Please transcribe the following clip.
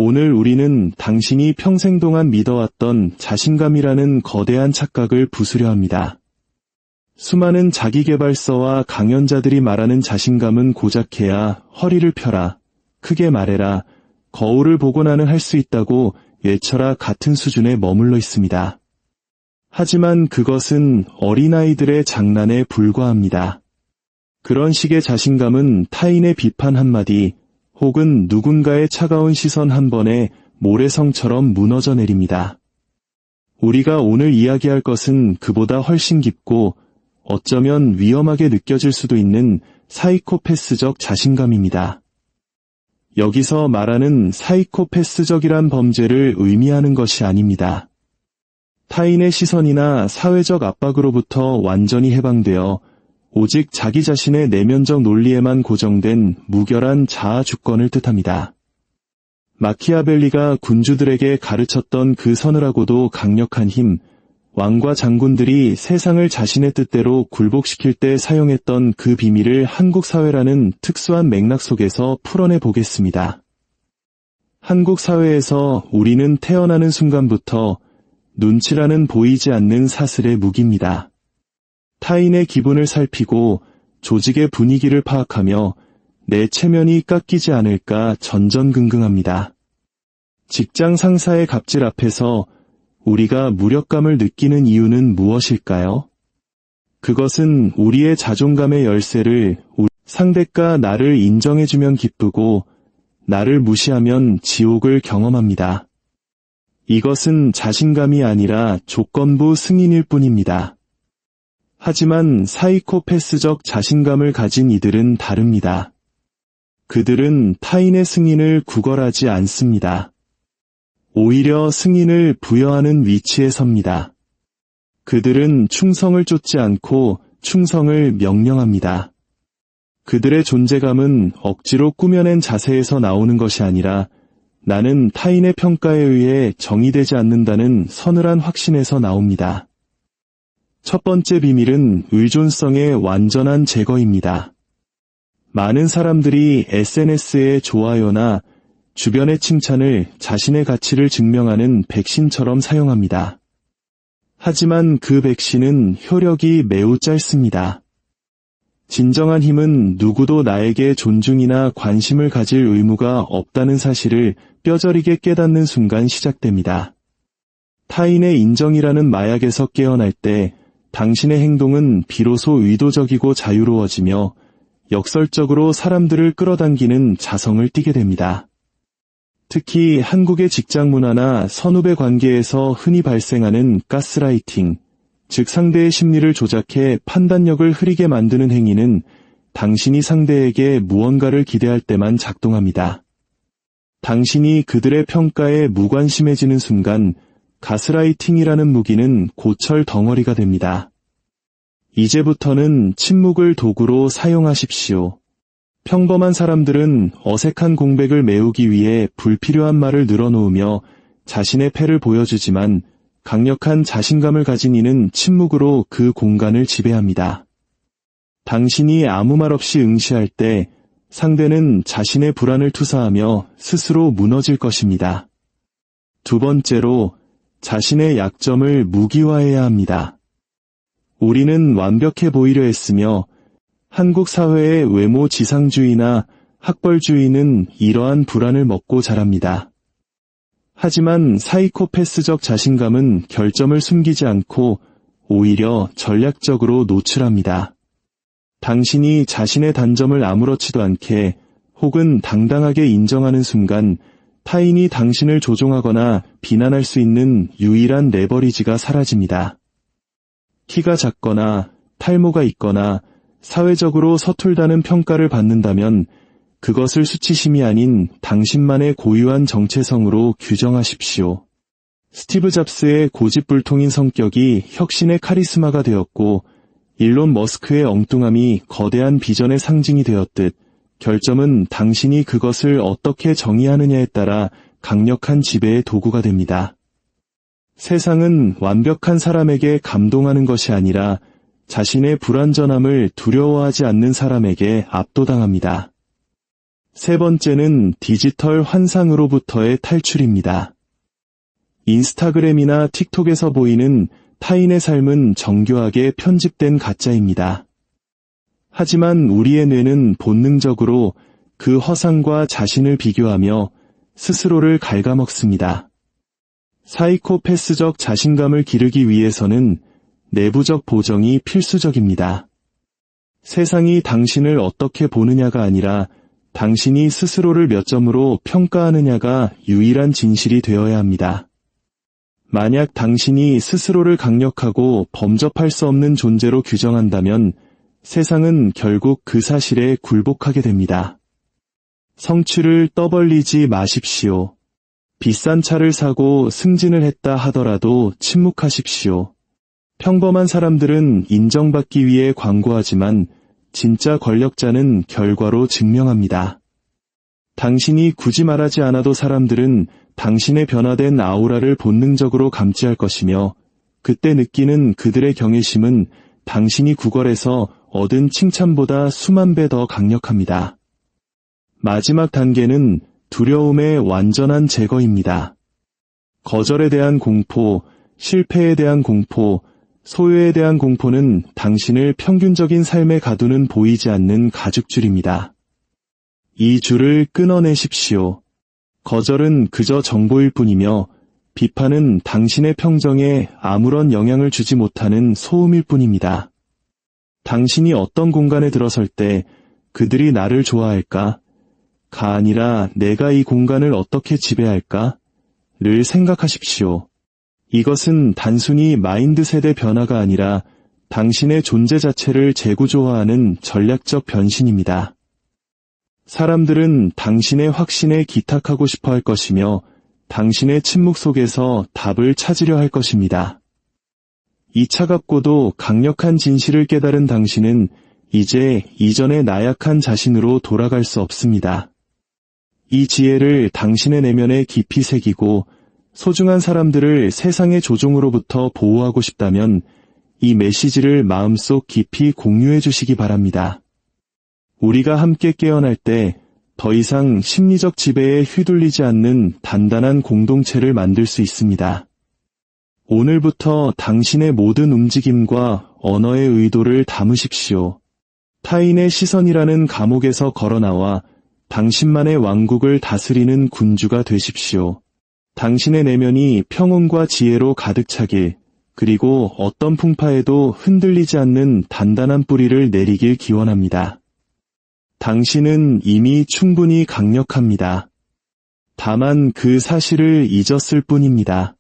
오늘 우리는 당신이 평생 동안 믿어왔던 자신감이라는 거대한 착각을 부수려 합니다. 수많은 자기계발서와 강연자들이 말하는 자신감은 고작해야 허리를 펴라, 크게 말해라, 거울을 보고 나는 할 수 있다고 외쳐라 같은 수준에 머물러 있습니다. 하지만 그것은 어린아이들의 장난에 불과합니다. 그런 식의 자신감은 타인의 비판 한마디 혹은 누군가의 차가운 시선 한 번에 모래성처럼 무너져 내립니다. 우리가 오늘 이야기할 것은 그보다 훨씬 깊고 어쩌면 위험하게 느껴질 수도 있는 사이코패스적 자신감입니다. 여기서 말하는 사이코패스적이란 범죄를 의미하는 것이 아닙니다. 타인의 시선이나 사회적 압박으로부터 완전히 해방되어 오직 자기 자신의 내면적 논리에만 고정된 무결한 자아 주권을 뜻합니다. 마키아벨리가 군주들에게 가르쳤던 그 서늘하고도 강력한 힘, 왕과 장군들이 세상을 자신의 뜻대로 굴복시킬 때 사용했던 그 비밀을 한국 사회라는 특수한 맥락 속에서 풀어내 보겠습니다. 한국 사회에서 우리는 태어나는 순간부터 눈치라는 보이지 않는 사슬의 무기입니다. 타인의 기분을 살피고 조직의 분위기를 파악하며 내 체면이 깎이지 않을까 전전긍긍합니다. 직장 상사의 갑질 앞에서 우리가 무력감을 느끼는 이유는 무엇일까요? 그것은 우리의 자존감의 열쇠를 상대가 나를 인정해주면 기쁘고 나를 무시하면 지옥을 경험합니다. 이것은 자신감이 아니라 조건부 승인일 뿐입니다. 하지만 사이코패스적 자신감을 가진 이들은 다릅니다. 그들은 타인의 승인을 구걸하지 않습니다. 오히려 승인을 부여하는 위치에 섭니다. 그들은 충성을 쫓지 않고 충성을 명령합니다. 그들의 존재감은 억지로 꾸며낸 자세에서 나오는 것이 아니라 나는 타인의 평가에 의해 정의되지 않는다는 서늘한 확신에서 나옵니다. 첫 번째 비밀은 의존성의 완전한 제거입니다. 많은 사람들이 SNS의 좋아요나 주변의 칭찬을 자신의 가치를 증명하는 백신처럼 사용합니다. 하지만 그 백신은 효력이 매우 짧습니다. 진정한 힘은 누구도 나에게 존중이나 관심을 가질 의무가 없다는 사실을 뼈저리게 깨닫는 순간 시작됩니다. 타인의 인정이라는 마약에서 깨어날 때 당신의 행동은 비로소 의도적이고 자유로워지며 역설적으로 사람들을 끌어당기는 자성을 띠게 됩니다. 특히 한국의 직장 문화나 선후배 관계에서 흔히 발생하는 가스라이팅, 즉 상대의 심리를 조작해 판단력을 흐리게 만드는 행위는 당신이 상대에게 무언가를 기대할 때만 작동합니다. 당신이 그들의 평가에 무관심해지는 순간 가스라이팅이라는 무기는 고철 덩어리가 됩니다. 이제부터는 침묵을 도구로 사용하십시오. 평범한 사람들은 어색한 공백을 메우기 위해 불필요한 말을 늘어놓으며 자신의 패를 보여주지만 강력한 자신감을 가진 이는 침묵으로 그 공간을 지배합니다. 당신이 아무 말 없이 응시할 때 상대는 자신의 불안을 투사하며 스스로 무너질 것입니다. 두 번째로, 자신의 약점을 무기화해야 합니다. 우리는 완벽해 보이려 했으며 한국 사회의 외모 지상주의나 학벌주의는 이러한 불안을 먹고 자랍니다. 하지만 사이코패스적 자신감은 결점을 숨기지 않고 오히려 전략적으로 노출합니다. 당신이 자신의 단점을 아무렇지도 않게 혹은 당당하게 인정하는 순간 타인이 당신을 조종하거나 비난할 수 있는 유일한 레버리지가 사라집니다. 키가 작거나 탈모가 있거나 사회적으로 서툴다는 평가를 받는다면 그것을 수치심이 아닌 당신만의 고유한 정체성으로 규정하십시오. 스티브 잡스의 고집불통인 성격이 혁신의 카리스마가 되었고 일론 머스크의 엉뚱함이 거대한 비전의 상징이 되었듯 결점은 당신이 그것을 어떻게 정의하느냐에 따라 강력한 지배의 도구가 됩니다. 세상은 완벽한 사람에게 감동하는 것이 아니라 자신의 불완전함을 두려워하지 않는 사람에게 압도당합니다. 세 번째는 디지털 환상으로부터의 탈출입니다. 인스타그램이나 틱톡에서 보이는 타인의 삶은 정교하게 편집된 가짜입니다. 하지만 우리의 뇌는 본능적으로 그 허상과 자신을 비교하며 스스로를 갉아먹습니다. 사이코패스적 자신감을 기르기 위해서는 내부적 보정이 필수적입니다. 세상이 당신을 어떻게 보느냐가 아니라 당신이 스스로를 몇 점으로 평가하느냐가 유일한 진실이 되어야 합니다. 만약 당신이 스스로를 강력하고 범접할 수 없는 존재로 규정한다면 세상은 결국 그 사실에 굴복하게 됩니다. 성취를 떠벌리지 마십시오. 비싼 차를 사고 승진을 했다 하더라도 침묵하십시오. 평범한 사람들은 인정받기 위해 광고하지만 진짜 권력자는 결과로 증명합니다. 당신이 굳이 말하지 않아도 사람들은 당신의 변화된 아우라를 본능적으로 감지할 것이며 그때 느끼는 그들의 경외심은 당신이 구걸해서 얻은 칭찬보다 수만 배 더 강력합니다. 마지막 단계는 두려움의 완전한 제거입니다. 거절에 대한 공포, 실패에 대한 공포, 소외에 대한 공포는 당신을 평균적인 삶에 가두는 보이지 않는 가죽줄입니다. 이 줄을 끊어내십시오. 거절은 그저 정보일 뿐이며 비판은 당신의 평정에 아무런 영향을 주지 못하는 소음일 뿐입니다. 당신이 어떤 공간에 들어설 때 그들이 나를 좋아할까? 가 아니라 내가 이 공간을 어떻게 지배할까? 를 생각하십시오. 이것은 단순히 마인드셋의 변화가 아니라 당신의 존재 자체를 재구조화하는 전략적 변신입니다. 사람들은 당신의 확신에 기탁하고 싶어 할 것이며 당신의 침묵 속에서 답을 찾으려 할 것입니다. 이 차갑고도 강력한 진실을 깨달은 당신은 이제 이전의 나약한 자신으로 돌아갈 수 없습니다. 이 지혜를 당신의 내면에 깊이 새기고 소중한 사람들을 세상의 조종으로부터 보호하고 싶다면 이 메시지를 마음속 깊이 공유해 주시기 바랍니다. 우리가 함께 깨어날 때 더 이상 심리적 지배에 휘둘리지 않는 단단한 공동체를 만들 수 있습니다. 오늘부터 당신의 모든 움직임과 언어의 의도를 담으십시오. 타인의 시선이라는 감옥에서 걸어나와 당신만의 왕국을 다스리는 군주가 되십시오. 당신의 내면이 평온과 지혜로 가득 차길, 그리고 어떤 풍파에도 흔들리지 않는 단단한 뿌리를 내리길 기원합니다. 당신은 이미 충분히 강력합니다. 다만 그 사실을 잊었을 뿐입니다.